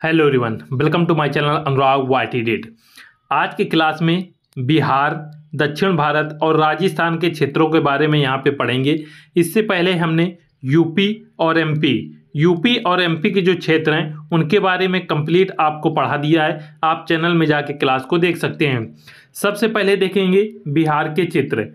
Hello everyone, welcome to my channel Anurag YT date. आज की class में बिहार, दक्षिण भारत और राजस्थान के क्षेत्रों के बारे में यहाँ पे पढ़ेंगे। इससे पहले हमने यूपी और एमपी के जो क्षेत्र हैं उनके बारे में कंप्लीट आपको पढ़ा दिया है। आप चैनल में जाके क्लास को देख सकते हैं। सबसे पहले देखेंगे बिहार के चित्र।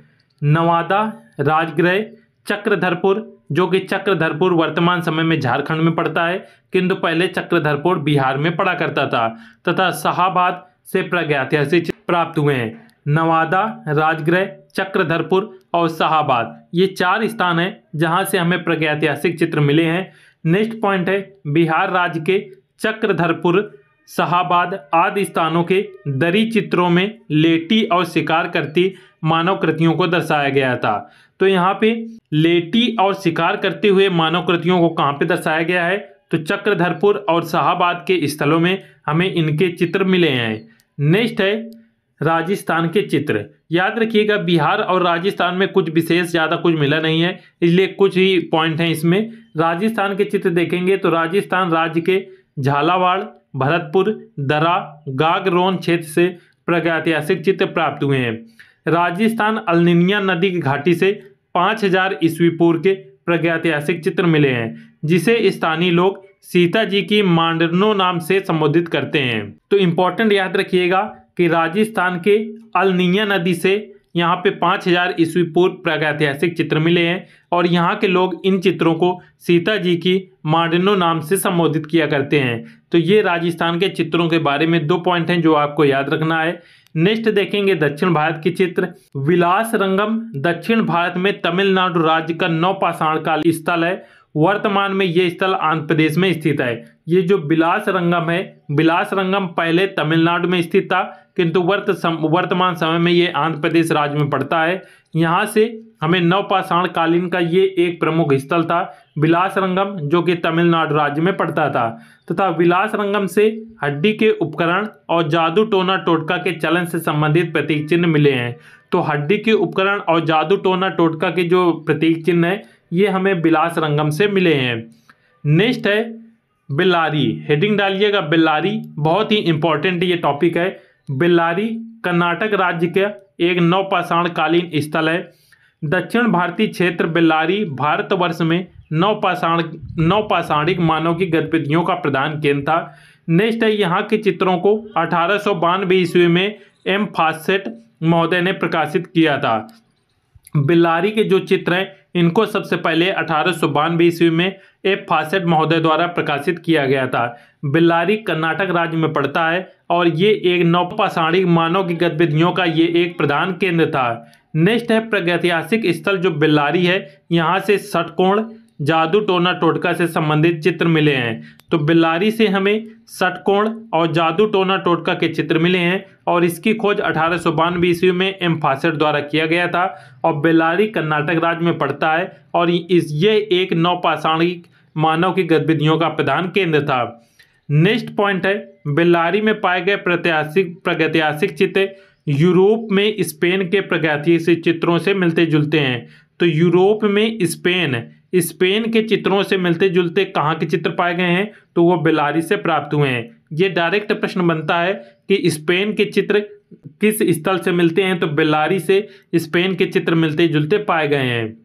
नवादा, राजगृह, चक्रधरपुर, जो कि चक्रधरपुर वर्तमान समय में झारखंड में पड़ता है, किंतु पहले चक्रधरपुर बिहार में पड़ा करता था, तथा शाहाबाद से प्रागैतिहासिक चित्र प्राप्त हुए हैं। नवादा, राजगृह, चक्रधरपुर और शाहाबाद, ये 4 स्थान हैं जहां से हमें प्रागैतिहासिक चित्र मिले हैं। नेक्स्ट पॉइंट है बिहार राज्य के चक्रधरपुर, शाहाबाद आदि स्थानों के दरी चित्रों में लेटी और शिकार करती मानव कृतियों को दर्शाया गया था। तो यहाँ पे लेटी और शिकार करते हुए मानव कृतियों को कहाँ पे दर्शाया गया है, तो चक्रधरपुर और शाहाबाद के स्थलों में हमें इनके चित्र मिले हैं। नेक्स्ट है राजस्थान के चित्र। याद रखिएगा बिहार और राजस्थान में कुछ विशेष ज़्यादा कुछ मिला नहीं है, इसलिए कुछ ही पॉइंट हैं इसमें। राजस्थान के चित्र देखेंगे तो राजस्थान राज्य के झालावाड़, भरतपुर, दरा, गागरोन क्षेत्र से प्रागैतिहासिक चित्र प्राप्त हुए हैं। राजस्थान अल्निनिया नदी की घाटी से 5000 ईस्वी पूर्व के प्रागैतिहासिक चित्र मिले हैं, जिसे स्थानीय लोग सीता जी की मांडरनो नाम से संबोधित करते हैं। तो इंपॉर्टेंट याद रखिएगा कि राजस्थान के अल्निनिया नदी से यहाँ पे 5000 ईस्वी पूर्व प्रागैतिहासिक चित्र मिले हैं और यहाँ के लोग इन चित्रों को सीता जी की मांडरनो नाम से संबोधित किया करते हैं। तो ये राजस्थान के चित्रों के बारे में 2 पॉइंट हैं जो आपको याद रखना है। नेक्स्ट देखेंगे दक्षिण भारत के चित्र। विलासरंगम दक्षिण भारत में तमिलनाडु राज्य का नवपाषाण काल स्थल है। वर्तमान में ये स्थल आंध्र प्रदेश में स्थित है। ये जो बिलासरंगम है, बिलासरंगम पहले तमिलनाडु में स्थित था, किंतु वर्तमान समय में ये आंध्र प्रदेश राज्य में पड़ता है। यहाँ से हमें नवपाषाण कालीन का ये एक प्रमुख स्थल था बिलासरंगम, जो कि तमिलनाडु राज्य में पड़ता था। तथा विलासरंगम से हड्डी के उपकरण और जादू टोना टोटका के चलन से संबंधित प्रतीक चिन्ह मिले हैं। तो हड्डी के उपकरण और जादू टोना टोटका के जो प्रतीक चिन्ह है ये हमें बिलासरंगम से मिले हैं। नेक्स्ट है बेल्लारी। हेडिंग डालिएगा बेल्लारी, बहुत ही इंपॉर्टेंट ये टॉपिक है। बेल्लारी कर्नाटक राज्य का एक नवपाषाण कालीन स्थल है। दक्षिण भारतीय क्षेत्र बेल्लारी भारतवर्ष में नवपाषाणिक मानव की गतिविधियों का प्रधान केंद्र था। नेक्स्ट है यहाँ के चित्रों को 1892 ईस्वी में एम फासेट महोदय ने प्रकाशित किया था। बेल्लारी के जो चित्र हैं इनको सबसे पहले 1892 ईस्वी में एफ फासेट महोदय द्वारा प्रकाशित किया गया था। बेल्लारी कर्नाटक राज्य में पड़ता है और ये एक नवपाषाणिक मानव की गतिविधियों का ये एक प्रधान केंद्र था। नेक्स्ट है प्रागैतिहासिक स्थल जो बेल्लारी है, यहाँ से षटकोण, जादू टोना टोटका से संबंधित चित्र मिले हैं। तो बेल्लारी से हमें षटकोण और जादू टोना टोटका के चित्र मिले हैं और इसकी खोज 1892 ईस्वी में एम फासेट द्वारा किया गया था। और बेल्लारी कर्नाटक राज्य में पड़ता है और ये एक नवपाषाणिक मानव की गतिविधियों का प्रधान केंद्र था। नेक्स्ट पॉइंट है बेल्लारी में पाए गए प्रागैतिहासिक चित्र यूरोप में स्पेन के प्रागैतिहासिक चित्रों से मिलते जुलते हैं। तो यूरोप में स्पेन के चित्रों से मिलते जुलते कहाँ के चित्र पाए गए हैं, तो वो बेल्लारी से प्राप्त हुए हैं। ये डायरेक्ट प्रश्न बनता है कि स्पेन के चित्र किस स्थल से मिलते हैं, तो बेल्लारी से स्पेन के चित्र मिलते जुलते पाए गए हैं।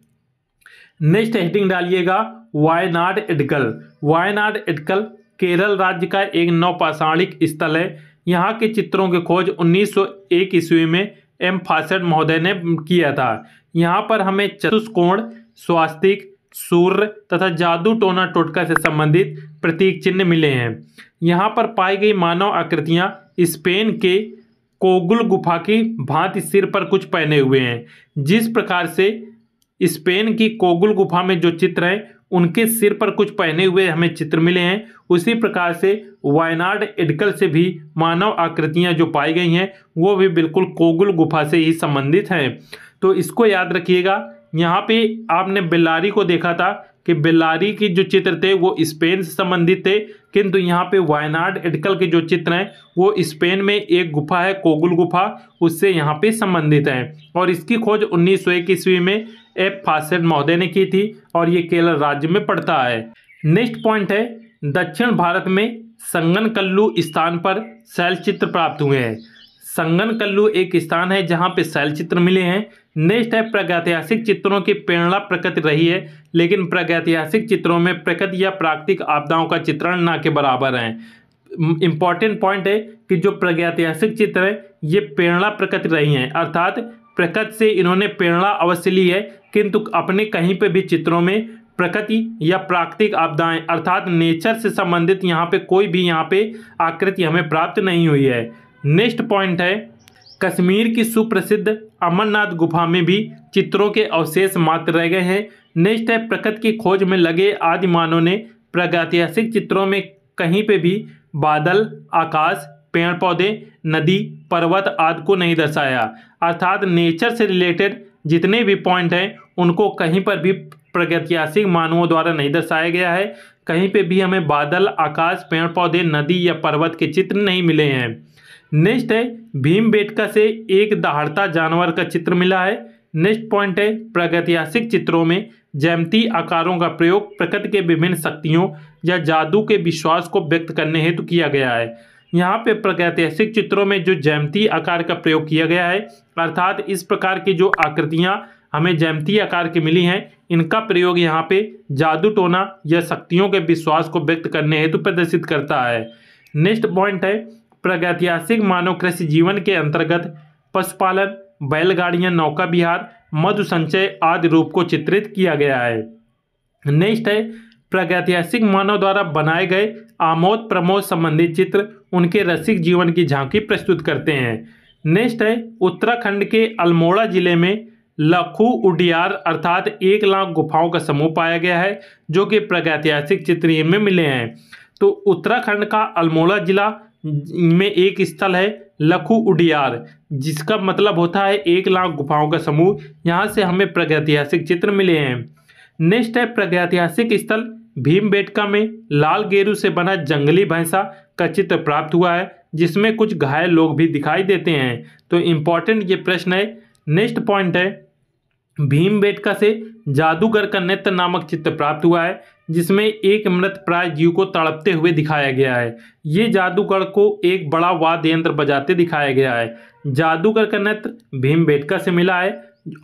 नेक्स्ट हेडिंग डालिएगा वायनाड एडगल। वायनाड एडगल केरल राज्य का एक नवपाषाणिक स्थल है। यहाँ के चित्रों की खोज 1901 ईस्वी में एम फासेट महोदय ने किया था। यहाँ पर हमें चतुष्कोण, स्वास्तिक, सूर्य तथा जादू टोना टोटका से संबंधित प्रतीक चिन्ह मिले हैं। यहाँ पर पाई गई मानव आकृतियाँ स्पेन के कोगुल गुफा की भांति सिर पर कुछ पहने हुए हैं। जिस प्रकार से स्पेन की कोगुल गुफा में जो चित्र हैं उनके सिर पर कुछ पहने हुए हमें चित्र मिले हैं, उसी प्रकार से वायनाड एडगल से भी मानव आकृतियां जो पाई गई हैं वो भी बिल्कुल कोगुल गुफा से ही संबंधित हैं। तो इसको याद रखिएगा। यहाँ पे आपने बेल्लारी को देखा था कि बेल्लारी की जो चित्र थे वो स्पेन से संबंधित थे, किंतु यहाँ पे वायनाड एडगल के जो चित्र हैं वो स्पेन में एक गुफा है कोगुल गुफा, उससे यहाँ पे संबंधित है। और इसकी खोज 1901 ईस्वी में एफ फासेट महोदय ने की थी और ये केरल राज्य में पड़ता है। नेक्स्ट पॉइंट है दक्षिण भारत में संगनकल्लू स्थान पर शैलचित्र प्राप्त हुए हैं। संगनकल्लू एक स्थान है जहां पे शैलचित्र मिले हैं। नेक्स्ट है प्रागैतिहासिक चित्रों की प्रेरणा प्रकृति रही है, लेकिन प्रागैतिहासिक चित्रों में प्रकृति या प्राकृतिक आपदाओं का चित्रण ना के बराबर है। इंपॉर्टेंट पॉइंट है कि जो प्रागैतिहासिक चित्र है ये प्रेरणा प्रकृति रही हैं, अर्थात प्रकृति से इन्होंने प्रेरणा अवश्य ली है, किंतु अपने कहीं पे भी चित्रों में प्रकृति या प्राकृतिक आपदाएं अर्थात नेचर से संबंधित यहाँ पे कोई भी यहाँ पे आकृति हमें प्राप्त नहीं हुई है। नेक्स्ट पॉइंट है कश्मीर की सुप्रसिद्ध अमरनाथ गुफा में भी चित्रों के अवशेष मात्र रह गए हैं। नेक्स्ट है प्रकृति की खोज में लगे आदि मानव ने प्रागैतिहासिक चित्रों में कहीं पे भी बादल, आकाश, पेड़ पौधे, नदी, पर्वत आदि को नहीं दर्शाया, अर्थात नेचर से रिलेटेड जितने भी पॉइंट हैं उनको कहीं पर भी प्रागैतिहासिक मानवों द्वारा नहीं दर्शाया गया है। कहीं पे भी हमें बादल, आकाश, पेड़ पौधे, नदी या पर्वत के चित्र नहीं मिले हैं। नेक्स्ट है भीमबेटका से एक दहाड़ता जानवर का चित्र मिला है। नेक्स्ट पॉइंट है प्रागैतिहासिक चित्रों में ज्यामितीय आकारों का प्रयोग प्रकृति के विभिन्न शक्तियों या जादू के विश्वास को व्यक्त करने हेतु किया गया है। यहाँ पे प्रागैतिहासिक चित्रों में जो ज्यामितीय आकार का प्रयोग किया गया है, अर्थात इस प्रकार की जो आकृतियाँ हमें ज्यामितीय आकार की मिली हैं, इनका प्रयोग यहाँ पे जादू टोना या शक्तियों के विश्वास को व्यक्त करने हेतु प्रदर्शित करता है। नेक्स्ट पॉइंट है प्रागैतिहासिक मानव कृषि जीवन के अंतर्गत पशुपालन, बैलगाड़ियां, नौका विहार, मधु संचय आदि रूप को चित्रित किया गया है। नेक्स्ट है प्रागैतिहासिक मानव द्वारा बनाए गए आमोद प्रमोद संबंधित चित्र उनके रसिक जीवन की झांकी प्रस्तुत करते हैं। नेक्स्ट है उत्तराखंड के अल्मोड़ा जिले में लखू उडियार अर्थात 1 लाख गुफाओं का समूह पाया गया है, जो कि प्रागैतिहासिक चित्र में मिले हैं। तो उत्तराखंड का अल्मोड़ा जिला में एक स्थल है लखू उडियार, जिसका मतलब होता है 1 लाख गुफाओं का समूह। यहाँ से हमें प्रागैतिहासिक चित्र मिले हैं। नेक्स्ट है प्रागैतिहासिक स्थल भीमबेटका में लाल गेरू से बना जंगली भैंसा का चित्र प्राप्त हुआ है, जिसमें कुछ घायल लोग भी दिखाई देते हैं। तो इम्पॉर्टेंट ये प्रश्न है। नेक्स्ट पॉइंट है भीमबेटका से जादूगर का नृत्य नामक चित्र प्राप्त हुआ है, जिसमें एक मृत प्राय जीव को तड़पते हुए दिखाया गया है। ये जादूगर को एक बड़ा वाद्य यंत्र बजाते दिखाया गया है। जादूगर का नृत्य भीमबेटका से मिला है,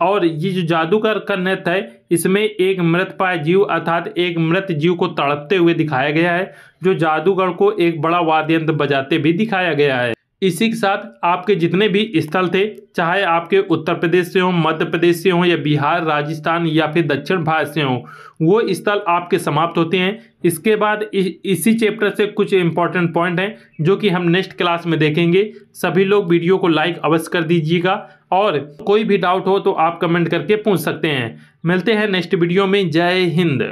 और ये जो जादूगर का नृत्य है इसमें एक मृत प्राय जीव अर्थात एक मृत जीव को तड़पते हुए दिखाया गया है, जो जादूगर को एक बड़ा वाद्य यंत्र बजाते भी दिखाया गया है। इसी के साथ आपके जितने भी स्थल थे, चाहे आपके उत्तर प्रदेश से हों, मध्य प्रदेश से हों या बिहार, राजस्थान या फिर दक्षिण भारत से हों, वो स्थल आपके समाप्त होते हैं। इसके बाद इसी चैप्टर से कुछ इंपॉर्टेंट पॉइंट हैं जो कि हम नेक्स्ट क्लास में देखेंगे। सभी लोग वीडियो को लाइक अवश्य कर दीजिएगा, और कोई भी डाउट हो तो आप कमेंट करके पूछ सकते हैं। मिलते हैं नेक्स्ट वीडियो में। जय हिंद।